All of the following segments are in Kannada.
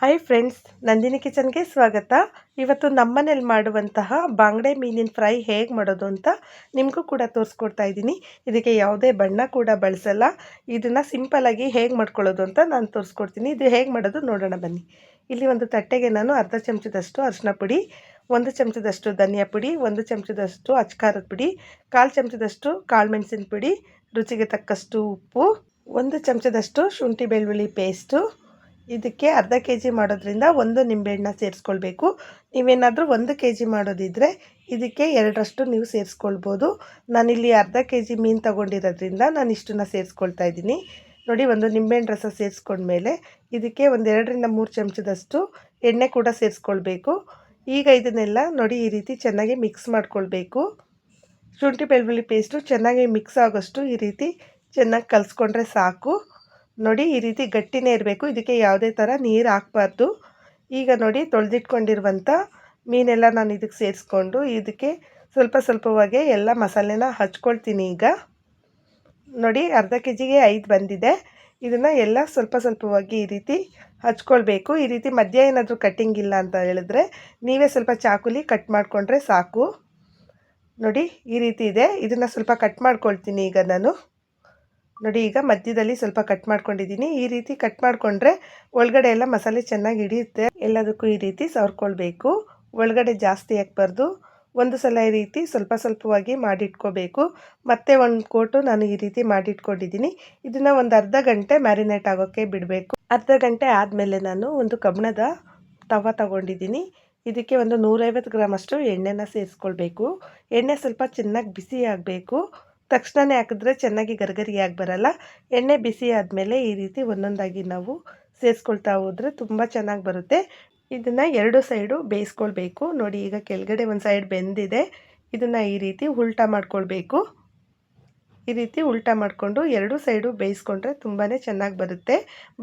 ಹಾಯ್ ಫ್ರೆಂಡ್ಸ್, ನಂದಿನಿ ಕಿಚನ್ಗೆ ಸ್ವಾಗತ. ಇವತ್ತು ನಮ್ಮನೇಲಿ ಮಾಡುವಂತಹ ಬಾಂಗಡೆ ಮೀನಿನ ಫ್ರೈ ಹೇಗೆ ಮಾಡೋದು ಅಂತ ನಿಮಗೂ ಕೂಡ ತೋರಿಸ್ಕೊಡ್ತಾ ಇದ್ದೀನಿ. ಇದಕ್ಕೆ ಯಾವುದೇ ಬಣ್ಣ ಕೂಡ ಬಳಸಲ್ಲ. ಇದನ್ನು ಸಿಂಪಲ್ಲಾಗಿ ಹೇಗೆ ಮಾಡ್ಕೊಳ್ಳೋದು ಅಂತ ನಾನು ತೋರಿಸ್ಕೊಡ್ತೀನಿ. ಇದು ಹೇಗೆ ಮಾಡೋದು ನೋಡೋಣ ಬನ್ನಿ. ಇಲ್ಲಿ ಒಂದು ತಟ್ಟೆಗೆ ನಾನು ಅರ್ಧ ಚಮಚದಷ್ಟು ಅರಿಶಿನ ಪುಡಿ, 1 ಚಮಚದಷ್ಟು ಧನಿಯಾ ಪುಡಿ, 1 ಚಮಚದಷ್ಟು ಅಚ್ಕಾರದ ಪುಡಿ, 1/4 ಚಮಚದಷ್ಟು ಕಾಳು ಮೆಣಸಿನ ಪುಡಿ, ರುಚಿಗೆ ತಕ್ಕಷ್ಟು ಉಪ್ಪು, 1 ಚಮಚದಷ್ಟು ಶುಂಠಿ ಬೆಳ್ಳುಳ್ಳಿ ಪೇಸ್ಟು. ಇದಕ್ಕೆ ಅರ್ಧ ಕೆ ಜಿ ಮಾಡೋದ್ರಿಂದ 1 ನಿಂಬೆಹಣ್ಣು ಸೇರಿಸ್ಕೊಳ್ಬೇಕು. ನೀವೇನಾದರೂ 1 ಕೆ ಜಿ ಮಾಡೋದಿದ್ದರೆ ಇದಕ್ಕೆ 2ರಷ್ಟು ನೀವು ಸೇರಿಸ್ಕೊಳ್ಬೋದು. ನಾನಿಲ್ಲಿ ಅರ್ಧ ಕೆ ಜಿ ಮೀನು ತೊಗೊಂಡಿರೋದ್ರಿಂದ ನಾನು ಇಷ್ಟನ್ನು ಸೇರಿಸ್ಕೊಳ್ತಾ ಇದ್ದೀನಿ. ನೋಡಿ, 1 ನಿಂಬೆಹಣ್ಣು ರಸ ಸೇರಿಸ್ಕೊಂಡ್ಮೇಲೆ ಇದಕ್ಕೆ 2ರಿಂದ 3 ಚಮಚದಷ್ಟು ಎಣ್ಣೆ ಕೂಡ ಸೇರಿಸ್ಕೊಳ್ಬೇಕು. ಈಗ ಇದನ್ನೆಲ್ಲ ನೋಡಿ ಈ ರೀತಿ ಚೆನ್ನಾಗಿ ಮಿಕ್ಸ್ ಮಾಡ್ಕೊಳ್ಬೇಕು. ಶುಂಠಿ ಬೆಳ್ಳುಳ್ಳಿ ಪೇಸ್ಟು ಚೆನ್ನಾಗಿ ಮಿಕ್ಸ್ ಆಗೋಷ್ಟು ಈ ರೀತಿ ಚೆನ್ನಾಗಿ ಕಲಿಸ್ಕೊಂಡ್ರೆ ಸಾಕು. ನೋಡಿ, ಈ ರೀತಿ ಗಟ್ಟಿನೇ ಇರಬೇಕು. ಇದಕ್ಕೆ ಯಾವುದೇ ಥರ ನೀರು ಹಾಕಬಾರ್ದು. ಈಗ ನೋಡಿ, ತೊಳೆದಿಟ್ಕೊಂಡಿರುವಂಥ ಮೀನೆಲ್ಲ ನಾನು ಇದಕ್ಕೆ ಸೇರಿಸ್ಕೊಂಡು ಇದಕ್ಕೆ ಸ್ವಲ್ಪ ಸ್ವಲ್ಪವಾಗಿ ಎಲ್ಲ ಮಸಾಲೆನ ಹಚ್ಕೊಳ್ತೀನಿ. ಈಗ ನೋಡಿ, ಅರ್ಧ ಕೆ ಜಿಗೆ 5 ಬಂದಿದೆ. ಇದನ್ನು ಎಲ್ಲ ಸ್ವಲ್ಪ ಸ್ವಲ್ಪವಾಗಿ ಈ ರೀತಿ ಹಚ್ಕೊಳ್ಬೇಕು. ಈ ರೀತಿ ಮಧ್ಯ ಏನಾದರೂ ಕಟ್ಟಿಂಗ್ ಇಲ್ಲ ಅಂತ ಹೇಳಿದ್ರೆ ನೀವೇ ಸ್ವಲ್ಪ ಚಾಕುಲಿ ಕಟ್ ಮಾಡಿಕೊಂಡ್ರೆ ಸಾಕು. ನೋಡಿ, ಈ ರೀತಿ ಇದೆ. ಇದನ್ನು ಸ್ವಲ್ಪ ಕಟ್ ಮಾಡ್ಕೊಳ್ತೀನಿ ಈಗ ನಾನು. ನೋಡಿ, ಈಗ ಮಧ್ಯದಲ್ಲಿ ಸ್ವಲ್ಪ ಕಟ್ ಮಾಡ್ಕೊಂಡಿದ್ದೀನಿ. ಈ ರೀತಿ ಕಟ್ ಮಾಡಿಕೊಂಡ್ರೆ ಒಳಗಡೆ ಎಲ್ಲ ಮಸಾಲೆ ಚೆನ್ನಾಗಿ ಹಿಡಿಯುತ್ತೆ. ಎಲ್ಲದಕ್ಕೂ ಈ ರೀತಿ ಸವರ್ಕೊಳ್ಬೇಕು. ಒಳಗಡೆ ಜಾಸ್ತಿ ಹಾಕಬಾರ್ದು. ಒಂದು ಸಲ ಈ ರೀತಿ ಸ್ವಲ್ಪ ಸ್ವಲ್ಪವಾಗಿ ಮಾಡಿಟ್ಕೋಬೇಕು. ಮತ್ತೆ ಒಂದು ಕೋಟು ನಾನು ಈ ರೀತಿ ಮಾಡಿಟ್ಕೊಂಡಿದ್ದೀನಿ. ಇದನ್ನು ಒಂದು ಅರ್ಧ ಗಂಟೆ ಮ್ಯಾರಿನೇಟ್ ಆಗೋಕ್ಕೆ ಬಿಡಬೇಕು. ಅರ್ಧ ಗಂಟೆ ಆದಮೇಲೆ ನಾನು ಒಂದು ಕಬ್ಬಿಣದ ತವ ತಗೊಂಡಿದ್ದೀನಿ. ಇದಕ್ಕೆ ಒಂದು 150 ಗ್ರಾಮಷ್ಟು ಎಣ್ಣೆನ ಸೇರಿಸ್ಕೊಳ್ಬೇಕು. ಎಣ್ಣೆ ಸ್ವಲ್ಪ ಚೆನ್ನಾಗಿ ಬಿಸಿ ಆಗಬೇಕು. ತಕ್ಷಣವೇ ಹಾಕಿದ್ರೆ ಚೆನ್ನಾಗಿ ಗರಿಗರಿಯಾಗಿ ಬರಲ್ಲ. ಎಣ್ಣೆ ಬಿಸಿ ಆದಮೇಲೆ ಈ ರೀತಿ ಒಂದೊಂದಾಗಿ ನಾವು ಸೇರಿಸ್ಕೊಳ್ತಾ ಹೋದರೆ ತುಂಬ ಚೆನ್ನಾಗಿ ಬರುತ್ತೆ. ಇದನ್ನು 2 ಸೈಡು ಬೇಯಿಸ್ಕೊಳ್ಬೇಕು. ನೋಡಿ, ಈಗ ಕೆಳಗಡೆ ಒಂದು ಸೈಡ್ ಬೆಂದಿದೆ. ಇದನ್ನು ಈ ರೀತಿ ಉಲ್ಟಾ ಮಾಡ್ಕೊಳ್ಬೇಕು. ಈ ರೀತಿ ಉಲ್ಟಾ ಮಾಡಿಕೊಂಡು 2 ಸೈಡು ಬೇಯಿಸ್ಕೊಂಡ್ರೆ ತುಂಬಾ ಚೆನ್ನಾಗಿ ಬರುತ್ತೆ.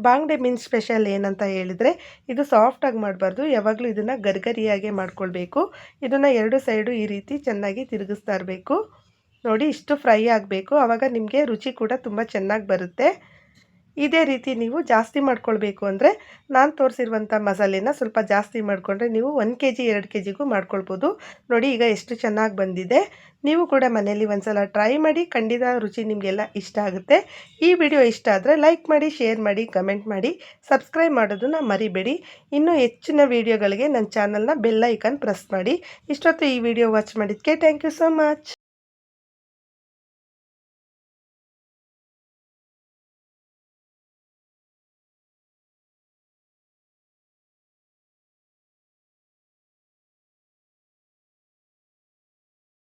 ಬಾಂಗಡೆ ಮೀನು ಸ್ಪೆಷಲ್ ಏನಂತ ಹೇಳಿದರೆ ಇದು ಸಾಫ್ಟಾಗಿ ಮಾಡಬಾರ್ದು. ಯಾವಾಗಲೂ ಇದನ್ನು ಗರಿಗರಿಯಾಗೆ ಮಾಡ್ಕೊಳ್ಬೇಕು. ಇದನ್ನು 2 ಸೈಡು ಈ ರೀತಿ ಚೆನ್ನಾಗಿ ತಿರುಗಿಸ್ತಾ ಇರಬೇಕು. ನೋಡಿ, ಇಷ್ಟು ಫ್ರೈ ಆಗಬೇಕು. ಆವಾಗ ನಿಮಗೆ ರುಚಿ ಕೂಡ ತುಂಬ ಚೆನ್ನಾಗಿ ಬರುತ್ತೆ. ಇದೇ ರೀತಿ ನೀವು ಜಾಸ್ತಿ ಮಾಡ್ಕೊಳ್ಬೇಕು ಅಂದರೆ ನಾನು ತೋರಿಸಿರುವಂಥ ಮಸಾಲೆನ ಸ್ವಲ್ಪ ಜಾಸ್ತಿ ಮಾಡಿಕೊಂಡ್ರೆ ನೀವು 1 ಕೆ ಜಿ 2 ಕೆ ಜಿಗೂ ಮಾಡ್ಕೊಳ್ಬೋದು. ನೋಡಿ, ಈಗ ಎಷ್ಟು ಚೆನ್ನಾಗಿ ಬಂದಿದೆ. ನೀವು ಕೂಡ ಮನೆಯಲ್ಲಿ ಒಂದು ಸಲ ಟ್ರೈ ಮಾಡಿ. ಖಂಡಿತ ರುಚಿ ನಿಮಗೆಲ್ಲ ಇಷ್ಟ ಆಗುತ್ತೆ. ಈ ವಿಡಿಯೋ ಇಷ್ಟ ಆದರೆ ಲೈಕ್ ಮಾಡಿ, ಶೇರ್ ಮಾಡಿ, ಕಮೆಂಟ್ ಮಾಡಿ, ಸಬ್ಸ್ಕ್ರೈಬ್ ಮಾಡೋದನ್ನು ಮರಿಬೇಡಿ. ಇನ್ನೂ ಹೆಚ್ಚಿನ ವೀಡಿಯೋಗಳಿಗೆ ನನ್ನ ಚಾನಲ್ನ ಬೆಲ್ ಐಕಾನ್ ಪ್ರೆಸ್ ಮಾಡಿ. ಇಷ್ಟೊತ್ತು ಈ ವಿಡಿಯೋ ವಾಚ್ ಮಾಡಿದ್ದಕ್ಕೆ ಥ್ಯಾಂಕ್ ಯು ಸೋ ಮಚ್.